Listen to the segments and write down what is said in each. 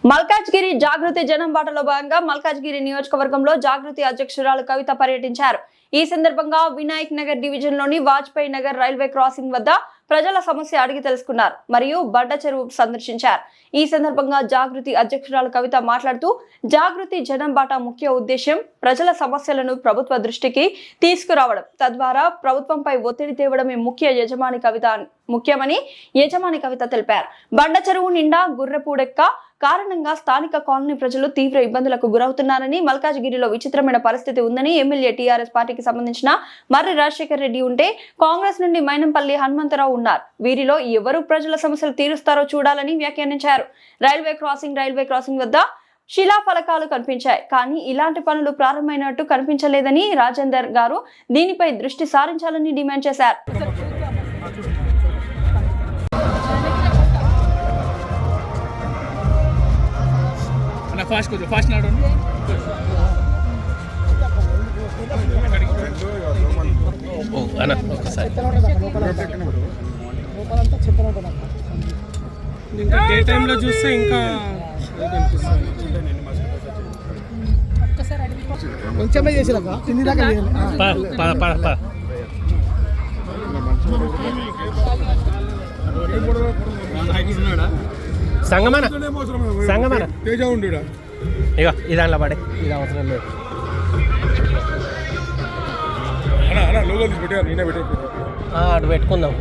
మల్కాజ్గిరి జాగృతి జనం బాటలో భాగంగా మల్కాజ్గిరి నియోజకవర్గంలో జాగృతి అధ్యక్షురాలు కవిత పర్యటించారు. ఈ సందర్భంగా వినాయక్ నగర్ డివిజన్ లోని వాజ్పేయి నగర్ రైల్వే క్రాసింగ్ వద్ద ప్రజల సమస్య అడిగి తెలుసుకున్నారు మరియు బండ చెరువు సందర్శించారు. ఈ సందర్భంగా జాగృతి అధ్యక్షురాలు కవిత మాట్లాడుతూ జాగృతి జనం బాట ముఖ్య ఉద్దేశం ప్రజల సమస్యలను ప్రభుత్వ దృష్టికి తీసుకురావడం, తద్వారా ప్రభుత్వంపై ఒత్తిడి తేవడమే ముఖ్యమని యజమాని కవిత తెలిపారు. బండ చెరువు నిండా గుర్రెపూడెక్క కారణంగా స్థానిక కాలనీ ప్రజలు తీవ్ర ఇబ్బందులకు గురవుతున్నారని, మల్కాజ్గిరిలో విచిత్రమైన పరిస్థితి ఉందని, ఎమ్మెల్యే టీఆర్ఎస్ పార్టీకి సంబంధించిన మర్రి రాజశేఖర్ రెడ్డి ఉంటే కాంగ్రెస్ నుండి మైనంపల్లి హనుమంతరావు ఉన్నారు. వీరిలో ఎవరు ప్రజల సమస్యలు తీరుస్తారో చూడాలని వ్యాఖ్యానించారు. రైల్వే క్రాసింగ్ వద్ద శిలాఫలకాలు కనిపించాయి, కానీ ఇలాంటి పనులు ప్రారంభమైనట్టు కనిపించలేదని రాజేందర్ గారు దీనిపై దృష్టి సారించాలని డిమాండ్ చేశారు. ఇంకా డే టైంలో చూస్తే ఇంకా కొంచెమే చేసినాక సంగమన తేజ ఉండు ఇక ఈ దాంట్లో పడే ఇది అవసరం లేదు. అటు పెట్టుకుందాం,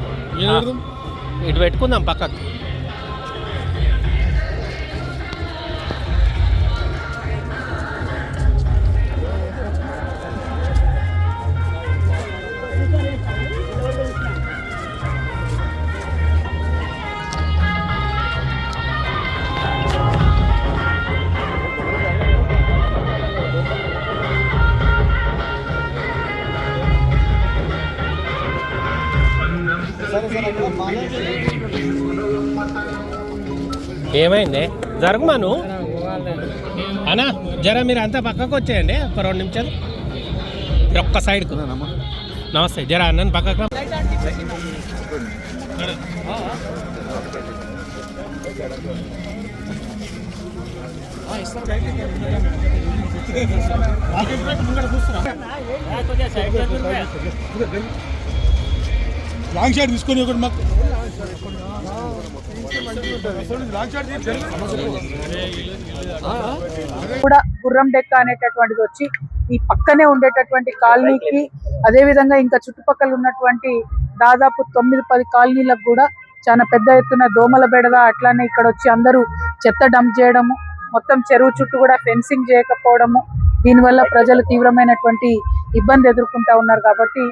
ఇటు పెట్టుకుందాం పక్కకు. ఏమైంది జరగమాను అన్నా, జర మీరు అంతా పక్కకు వచ్చేయండి ఒక 2 నిమిషాలు. ఒక్క సైడ్కు నమస్తే, జర అన్నను పక్కకు. లాంగ్ షాట్ తీసుకొని ఒకటి మాకు కూడా గుర్రం డెక్క అనేటటువంటిది వచ్చి ఈ పక్కనే ఉండేటటువంటి కాలనీకి, అదేవిధంగా ఇంకా చుట్టుపక్కల ఉన్నటువంటి దాదాపు 9-10 కాలనీలకు కూడా చాలా పెద్ద ఎత్తున దోమల బెడద, అట్లానే ఇక్కడ వచ్చి అందరూ చెత్త డంప్ చేయడము, మొత్తం చెరువు చుట్టూ కూడా ఫెన్సింగ్ చేయకపోవడము, దీనివల్ల ప్రజలు తీవ్రమైనటువంటి ఇబ్బంది ఎదుర్కొంటా ఉన్నారు. కాబట్టి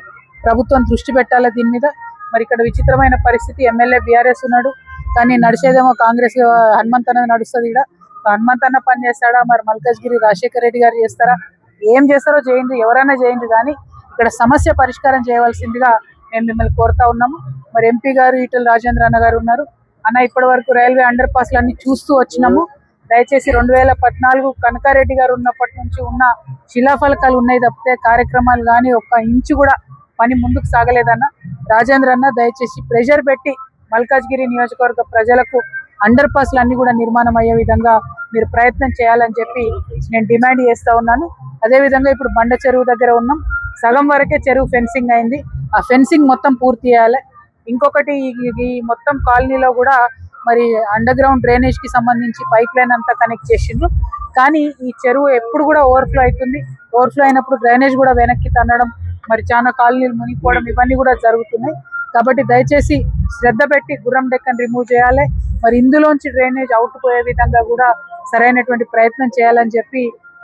ప్రభుత్వం దృష్టి పెట్టాలి దీని మీద. మరి ఇక్కడ విచిత్రమైన పరిస్థితి, ఎమ్మెల్యే బీఆర్ఎస్ ఉన్నాడు, కానీ నడిచేదేమో కాంగ్రెస్ హనుమంతన్న నడుస్తుంది. ఇక్కడ హనుమంతన్న పని చేస్తాడా, మరి మల్కాజ్గిరి రాజశేఖర్ రెడ్డి గారు చేస్తారా, ఏం చేస్తారో చేయండి, ఎవరైనా చేయండి, కానీ ఇక్కడ సమస్య పరిష్కారం చేయవలసిందిగా మేము మిమ్మల్ని కోరుతా ఉన్నాము. మరి ఎంపీ గారు ఈటెల రాజేంద్ర అన్న గారు ఉన్నారు. అన్న ఇప్పటి వరకు రైల్వే అండర్ పాస్లు అన్ని చూస్తూ వచ్చినాము. దయచేసి 2014 కనకారెడ్డి గారు ఉన్నప్పటి నుంచి ఉన్న శిలాఫలకాలు ఉన్నాయి తప్పితే కార్యక్రమాలు కానీ ఒక్క ఇంచు కూడా పని ముందుకు సాగలేదన్న. రాజేంద్ర అన్న దయచేసి ప్రెషర్ పెట్టి మల్కాజ్గిరి నియోజకవర్గ ప్రజలకు అండర్ పాస్లు అన్ని కూడా నిర్మాణం అయ్యే విధంగా మీరు ప్రయత్నం చేయాలని చెప్పి నేను డిమాండ్ చేస్తా ఉన్నాను. అదేవిధంగా ఇప్పుడు బండ చెరువు దగ్గర ఉన్నాం, సగం వరకే చెరువు ఫెన్సింగ్ అయింది, ఆ ఫెన్సింగ్ మొత్తం పూర్తి చేయాలి. ఇంకొకటి ఈ మొత్తం కాలనీలో కూడా మరి అండర్ గ్రౌండ్ డ్రైనేజ్ కి సంబంధించి పైప్ లైన్ అంతా కనెక్ట్ చేసిండ్రు, కానీ ఈ చెరువు ఎప్పుడు కూడా ఓవర్ఫ్లో అవుతుంది. ఓవర్ఫ్లో అయినప్పుడు డ్రైనేజ్ కూడా వెనక్కి తన్నడం, మరి చాలా కాలనీలు మునిగిపోవడం, ఇవన్నీ కూడా జరుగుతున్నాయి. కాబట్టి దయచేసి శ్రద్ధ పెట్టి గుర్రం డెక్కను రిమూవ్ చేయాలి. మరి ఇందులోంచి డ్రైనేజ్ అవుట్ పోయే విధంగా కూడా సరైనటువంటి ప్రయత్నం చేయాలని చెప్పి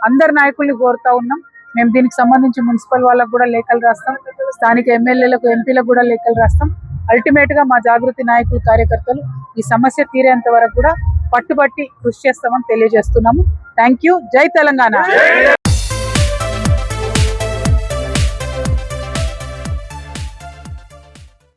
అందరు నాయకుల్ని కోరుతా ఉన్నాం. మేము దీనికి సంబంధించి మున్సిపల్ వాళ్ళకు కూడా లేఖలు రాస్తాం, స్థానిక ఎమ్మెల్యేలకు ఎంపీలకు కూడా లేఖలు రాస్తాం. అల్టిమేట్ గా మా జాగృతి నాయకులు కార్యకర్తలు ఈ సమస్య తీరేంత వరకు కూడా పట్టుబట్టి కృషి చేస్తామని తెలియజేస్తున్నాము. Thank you. జై తెలంగాణ.